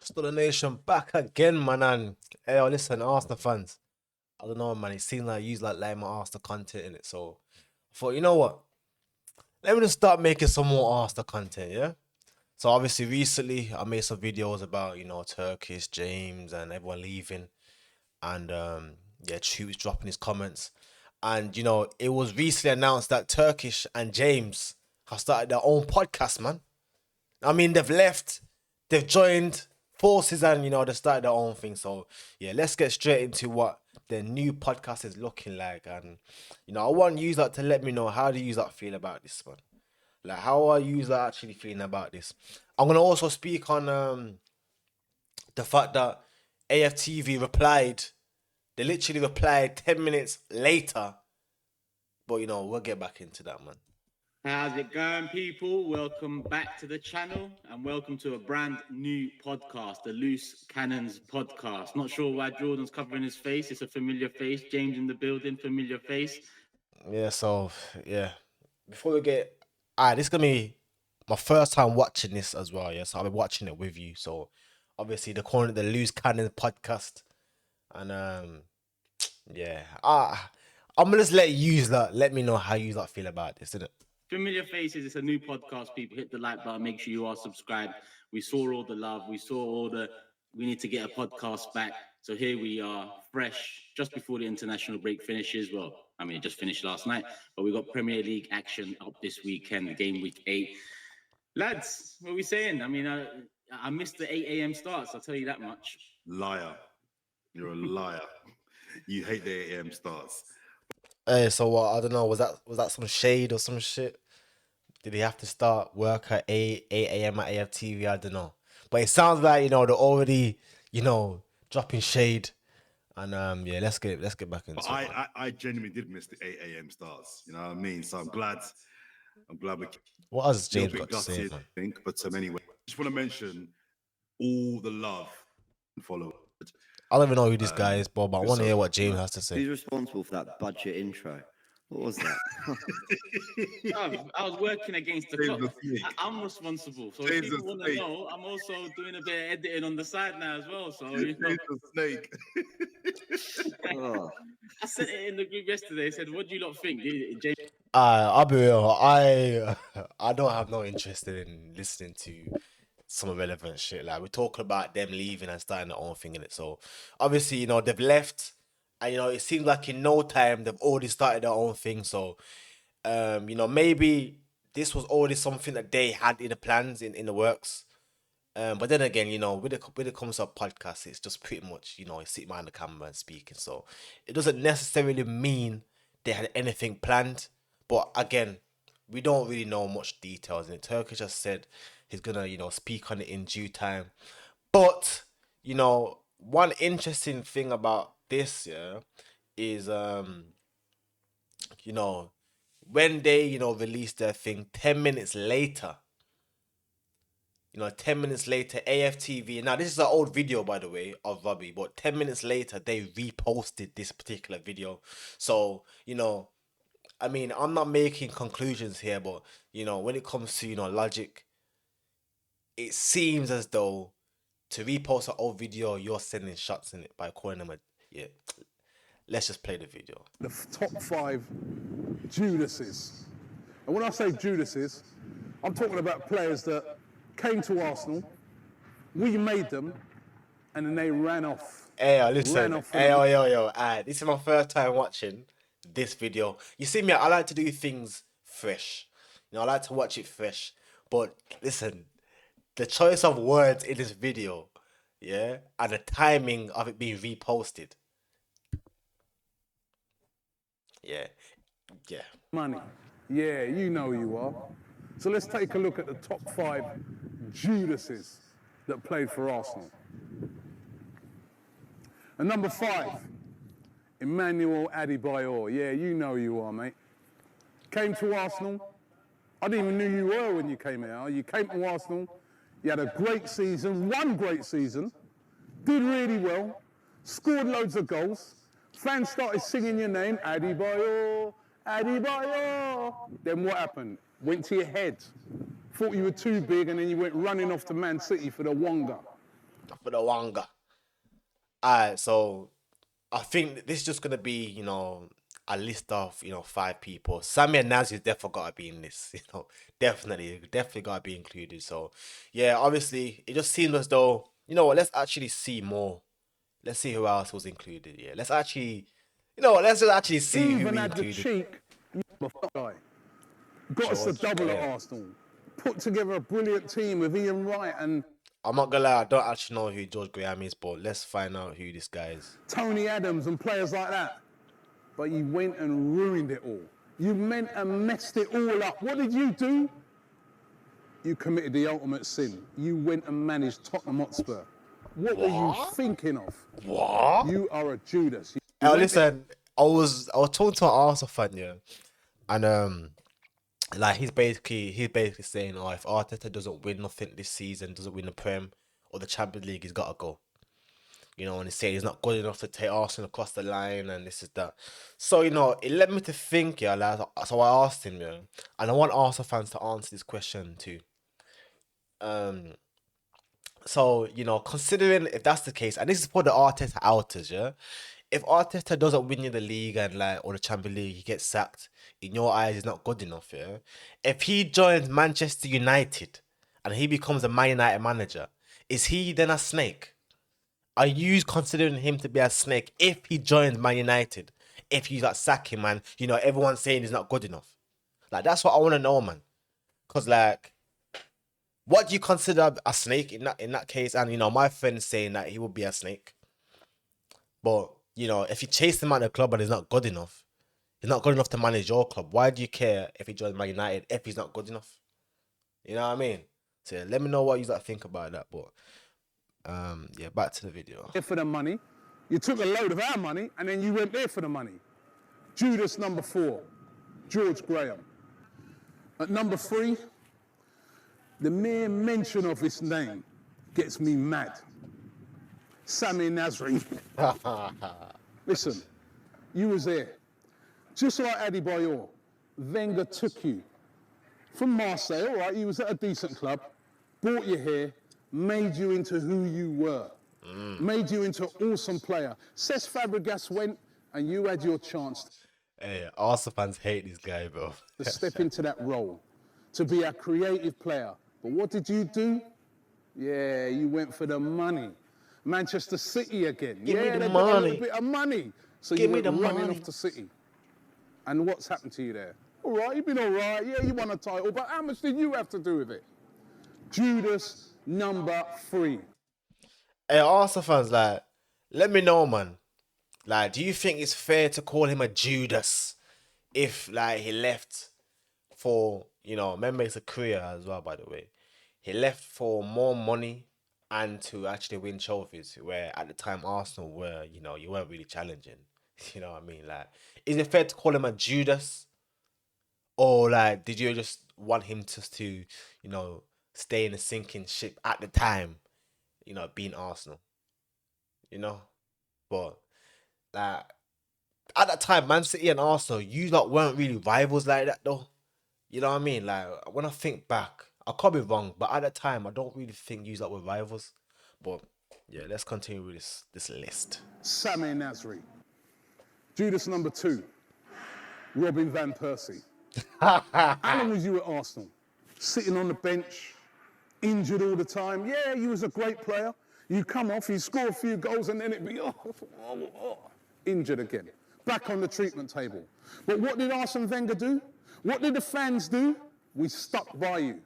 Stulla Nation back again, man. And hey, listen, Arsenal fans. I don't know, man. It seems like you like my Arsenal content in it. So I thought, you know what? Let me just start making some more Arsenal content, yeah? So obviously recently I made some videos about, Turkish, James and everyone leaving. And yeah, Troopz dropping his comments. And it was recently announced that Turkish and James have started their own podcast, man. I mean, they've left, they've joined forces, and they started their own thing. So yeah, let's get straight into what their new podcast is looking like. And I want you to let me know, how do you feel about this one? Like, how are you actually feeling about this? I'm gonna also speak on the fact that AFTV replied. They literally replied 10 minutes later. But we'll get back into that, man. How's it going, people? Welcome back to the channel and welcome to a brand new podcast, the Loose Cannons podcast. Not sure why Jordan's covering his face. It's a familiar face. James in the building, familiar face. Yeah, so, yeah. Before we get... Alright, this is going to be my first time watching this as well, yeah? So I'll be watching it with you. So, obviously, they're calling it the Loose Cannons podcast. And, yeah. I'm going to just let me know how you feel about this, innit? Familiar faces, it's a new podcast, people. Hit the like button, make sure you are subscribed. We saw all the love, we saw all the we need to get a podcast back. So here we are, fresh, just before the international break finishes. Well, I mean, it just finished last night, but we got Premier League action up this weekend, game week 8. Lads, what are we saying? I mean, I missed the 8 a.m. starts, I'll tell you that much. Liar. You're a liar. You hate the 8 a.m. starts. Hey, so I don't know, was that some shade or some shit? Did he have to start work at 8 a.m. at AFTV? I don't know. But it sounds like, they're already, dropping shade. And yeah, let's get back into it. But I genuinely did miss the 8 a.m. starts. You know what I mean? So I'm glad we... What has James got to say, man? I think, but anyway, just want to mention all the love and follow. I don't even know who this guy is, Bob, but I want to hear what James has to say. Who's responsible for that budget intro? What was that? I was working against the clock. I'm responsible. So if people want to know, I'm also doing a bit of editing on the side now as well. So snake. I sent it in the group yesterday. I said, what do you lot think? James? I'll be real. I don't have no interest in listening to some irrelevant shit. Like, we're talking about them leaving and starting their own thing in it. So obviously, they've left. And, it seems like in no time, they've already started their own thing. So, maybe this was already something that they had in the plans, in the works. But then again, when it comes to a podcast, it's just pretty much, sitting behind the camera and speaking. So, it doesn't necessarily mean they had anything planned. But again, we don't really know much details. And Turkish just said he's going to, speak on it in due time. But, one interesting thing about this, yeah, is when they released their thing 10 minutes later, 10 minutes later, AFTV, now this is an old video, by the way, of Robbie, but 10 minutes later they reposted this particular video. So I mean, I'm not making conclusions here, but when it comes to logic, it seems as though to repost an old video, you're sending shots in it by calling them yeah. Let's just play the video. The top 5 Judases. And when I say Judases, I'm talking about players that came to Arsenal, we made them, and then they ran off. Hey, listen. Hey, yo. This is my first time watching this video. You see me, I like to do things fresh. I like to watch it fresh. But listen, the choice of words in this video, yeah, and the timing of it being reposted. Yeah. Money. Yeah, you know you are. So let's take a look at the top 5 Judases that played for Arsenal. And number 5, Emmanuel Adebayor. Yeah, you know you are, mate. Came to Arsenal. I didn't even know you were when you came here. You came to Arsenal. You had a great season, one great season. Did really well. Scored loads of goals. Fans started singing your name, Adebayor, Adebayor. Then what happened? Went to your head. Thought you were too big, and then you went running off to Man City for the Wonga. for the Wanga. Alright, so I think this is just gonna be, you know, a list of, you know, 5 people. Sammy and Nazi definitely gotta be in this, you know, definitely gotta be included. So yeah, obviously it just seems as though, you know what, let's actually see more. Let's see who else was included. Yeah, let's actually, you know what, let's just actually see who Even we had the included. cheek, guy. Got us the George, double at yeah. Arsenal. Put together a brilliant team with Ian Wright and I'm not gonna lie, I don't actually know who George Graham is, but let's find out who this guy is. Tony Adams and players like that. But you went and ruined it all. You meant and messed it all up. What did you do? You committed the ultimate sin. You went and managed Tottenham Hotspur. What were you thinking of? What? You are a Judas. Listen, I was talking to an Arsenal fan, yeah, and like he's basically saying, oh, if Arteta doesn't win nothing this season, doesn't win the Prem or the Champions League, he's gotta go. You know, and he's saying he's not good enough to take Arsenal across the line, and this is that. So you know, it led me to think, yeah. Like, so I asked him, yeah, and I want Arsenal fans to answer this question too. So, you know, considering if that's the case, and this is for the Arteta outers, yeah. If Arteta doesn't win you the league and like or the Champions League, he gets sacked. In your eyes, he's not good enough, yeah. If he joins Manchester United and he becomes a Man United manager, is he then a snake? Are you considering him to be a snake if he joins Man United? If you like sack him, man, you know everyone's saying he's not good enough. Like that's what I want to know, man. Cause like, what do you consider a snake in that case? And you know, my friend's saying that he would be a snake. But you know, if you chase him out of the club and he's not good enough, he's not good enough to manage your club. Why do you care if he joins Man United if he's not good enough? You know what I mean? So yeah, let me know what you think about that. But yeah, back to the video. For the money. You took a load of our money and then you went there for the money. Judas number 4, George Graham. At number 3, the mere mention of his name gets me mad. Sami Nasri. Listen, you was there. Just like Adebayor, Wenger took you from Marseille, all right, you was at a decent club, brought you here, made you into who you were, made you into an awesome player. Cesc Fabregas went and you had your chance Hey, Arsenal fans hate this guy, bro. to step into that role, to be a creative player. But what did you do? Yeah, you went for the money. Manchester City again. Give me the they got a money. little bit of money. So Give you me went the running money. off to City. And what's happened to you there? All right, you've been all right. Yeah, you won a title, but how much did you have to do with it? Judas number 3. Hey, Arsenal fans, like, let me know, man. Like, do you think it's fair to call him a Judas if, like, he left for, you know, remember it's a career as well, by the way. He left for more money and to actually win trophies, where at the time Arsenal were, you know, you weren't really challenging. You know what I mean? Like, is it fair to call him a Judas? Or, like, did you just want him to you know, stay in a sinking ship at the time, you know, being Arsenal? You know? But, like, at that time, Man City and Arsenal, you lot weren't really rivals like that, though. You know what I mean? Like, when I think back, I could be wrong, but at the time, I don't really think you lot were rivals. But, yeah, let's continue with this list. Sami Nasri. Judas number 2, Robin van Persie. How long was you at Arsenal? Sitting on the bench, injured all the time. Yeah, you was a great player. You come off, you score a few goals, and then it'd be injured again. Back on the treatment table. But what did Arsene Wenger do? What did the fans do? We stuck by you.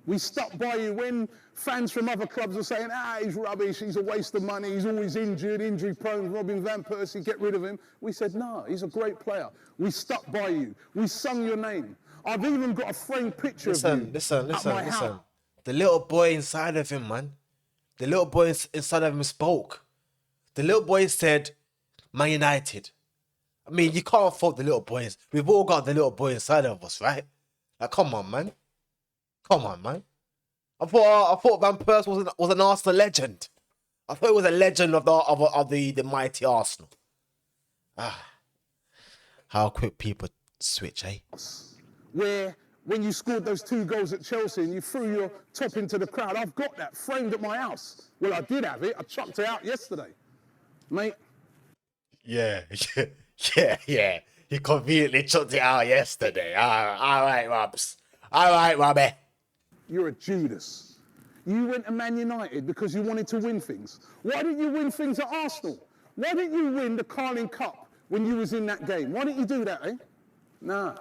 We stuck by you when fans from other clubs were saying, he's rubbish, he's a waste of money, he's always injured, injury prone, Robin van Persie, get rid of him. We said, no, he's a great player. We stuck by you. We sung your name. I've even got a framed picture of you. Listen. at my house. The little boy inside of him, man. The little boy inside of him spoke. The little boy said, Man United. I mean, you can't fault the little boys. We've all got the little boy inside of us, right? Like, come on, man. Come on, man. I thought Van Persie was an Arsenal legend. I thought he was a legend of the mighty Arsenal. How quick people switch, eh? Where when you scored those 2 goals at Chelsea and you threw your top into the crowd. I've got that framed at my house. Well, I did have it. I chucked it out yesterday. Mate. Yeah. Yeah. He conveniently chucked it out yesterday. All right, Robs. All right, Robbie. You're a Judas. You went to Man United because you wanted to win things. Why didn't you win things at Arsenal? Why didn't you win the Carling Cup when you was in that game? Why didn't you do that, eh? Nah,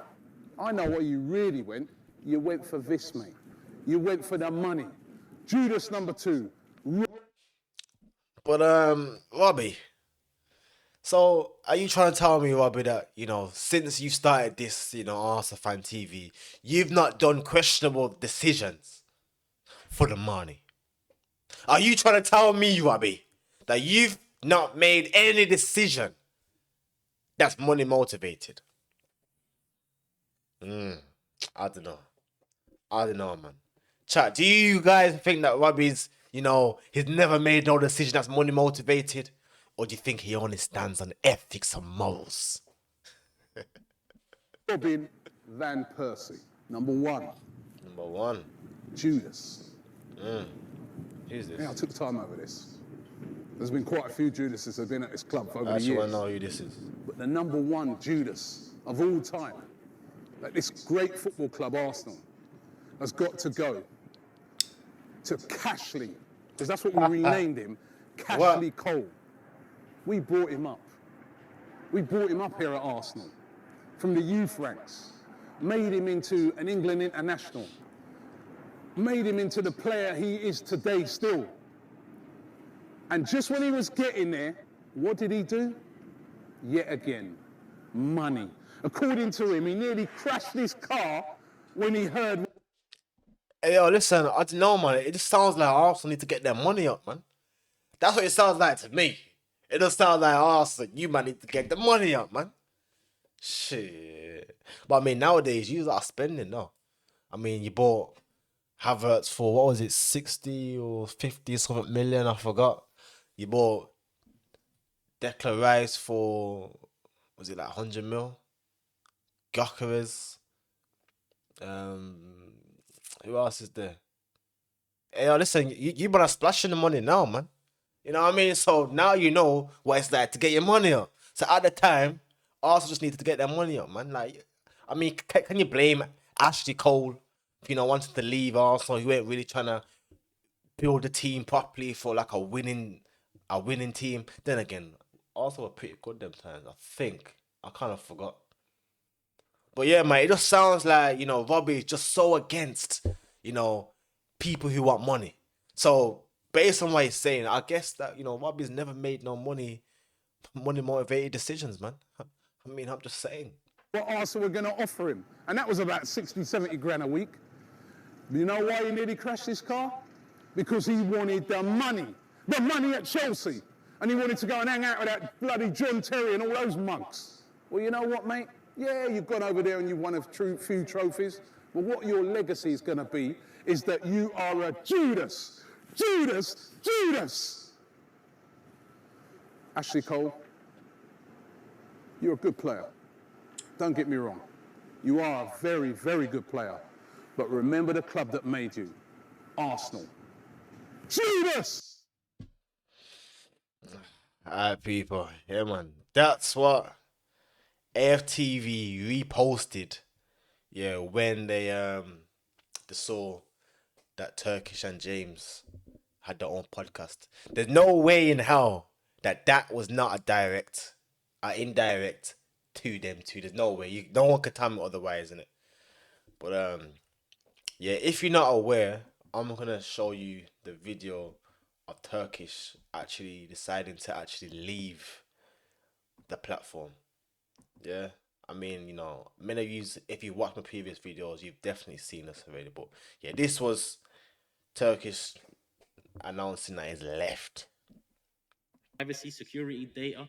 I know what you really went. You went for this, mate. You went for the money. Judas number 2. But Robbie. So are you trying to tell me, Robbie, that since you started this, Arsenal Fan TV, you've not done questionable decisions for the money? Are you trying to tell me, Robbie, that you've not made any decision that's money motivated? I don't know, man. Chat, do you guys think that Robbie's, he's never made no decision that's money motivated? Or do you think he only stands on ethics and morals? Robin Van Persie, number 1. Number 1. Judas. Who's this? Yeah, I took time over this. There's been quite a few Judases that have been at this club for over I the years. want to know who this is. But the number 1 Judas of all time, at this great football club, Arsenal, has got to go to Cashley, because that's what we renamed him, Cashley Cole. We brought him up. We brought him up here at Arsenal from the youth ranks, made him into an England international, made him into the player he is today still. And just when he was getting there, what did he do? Yet again, money. According to him, he nearly crashed his car when he heard... Hey, yo, listen, I don't know, man. It just sounds like Arsenal need to get their money up, man. That's what it sounds like to me. It does sound like Arsenal. You man need to get the money up, man. Shit. But I mean, nowadays, you are spending, though. I mean, you bought Havertz for, what was it, 60 or 50 something million? I forgot. You bought Declan Rice for, was it like 100 mil? Gyökeres. Who else is there? Hey, yo, listen, you better splash in the money now, man. You know what I mean? So now you know what it's like to get your money up. So at the time, Arsenal just needed to get their money up, man. Like, I mean, can you blame Ashley Cole for, wanting to leave Arsenal? He ain't really trying to build the team properly for like a winning team. Then again, Arsenal were pretty good them times, I think. I kind of forgot. But yeah, man, it just sounds like, Robbie is just so against, people who want money. So based on what he's saying, I guess that, Robbie's never made no money motivated decisions, man. I mean, I'm just saying. What Arsenal were going to offer him. And that was about 60, 70 grand a week. You know why he nearly crashed his car? Because he wanted the money. The money at Chelsea. And he wanted to go and hang out with that bloody John Terry and all those monks. Well, you know what, mate? Yeah, you've gone over there and you've won a few trophies. But what your legacy is going to be is that you are a Judas. Judas! Judas! Ashley Cole, you're a good player. Don't get me wrong. You are a very, very good player. But remember the club that made you. Arsenal. Judas! Alright, people. Yeah, man. That's what AFTV reposted. Yeah, when they saw that Turkish and James had their own podcast. There's no way in hell that was not indirect to them too. There's no way. No one could tell me otherwise, innit? But yeah, if you're not aware, I'm gonna show you the video of Turkish actually deciding to actually leave the platform. Yeah. I mean, many of you, if you watch my previous videos, you've definitely seen this already. But yeah, this was Turkish announcing that he's left. Privacy, security, data.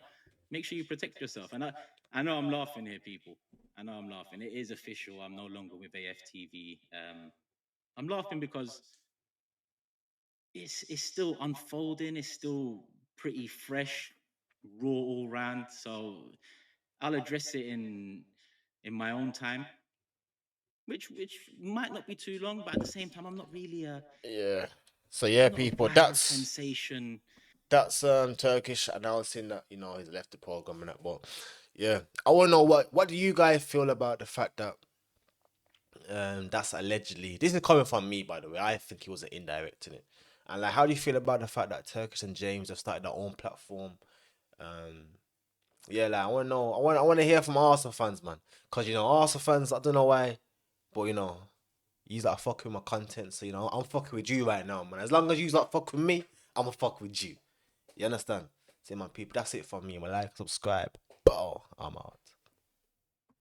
Make sure you protect yourself. And I know I'm laughing here, people. I know I'm laughing. It is official. I'm no longer with AFTV. I'm laughing because it's still unfolding. It's still pretty fresh, raw all round. So I'll address it in my own time. which might not be too long, but at the same time, I'm not really a Yeah. So yeah, not a people, viral sensation. that's Turkish announcing that he's left the program and that. But yeah, I want to know what do you guys feel about the fact that that's allegedly, this is coming from me, by the way. I think he was an indirect in it. And like, how do you feel about the fact that Turkish and James have started their own platform? Yeah, like I want to know. I want to hear from Arsenal fans, man. Cause Arsenal fans, I don't know why, but you's like fucking with my content, so I'm fucking with you right now, man. As long as you's like fuck with me, I'ma fuck with you. You understand? See, my people, that's it for me. My like, subscribe. Bow, I'm out.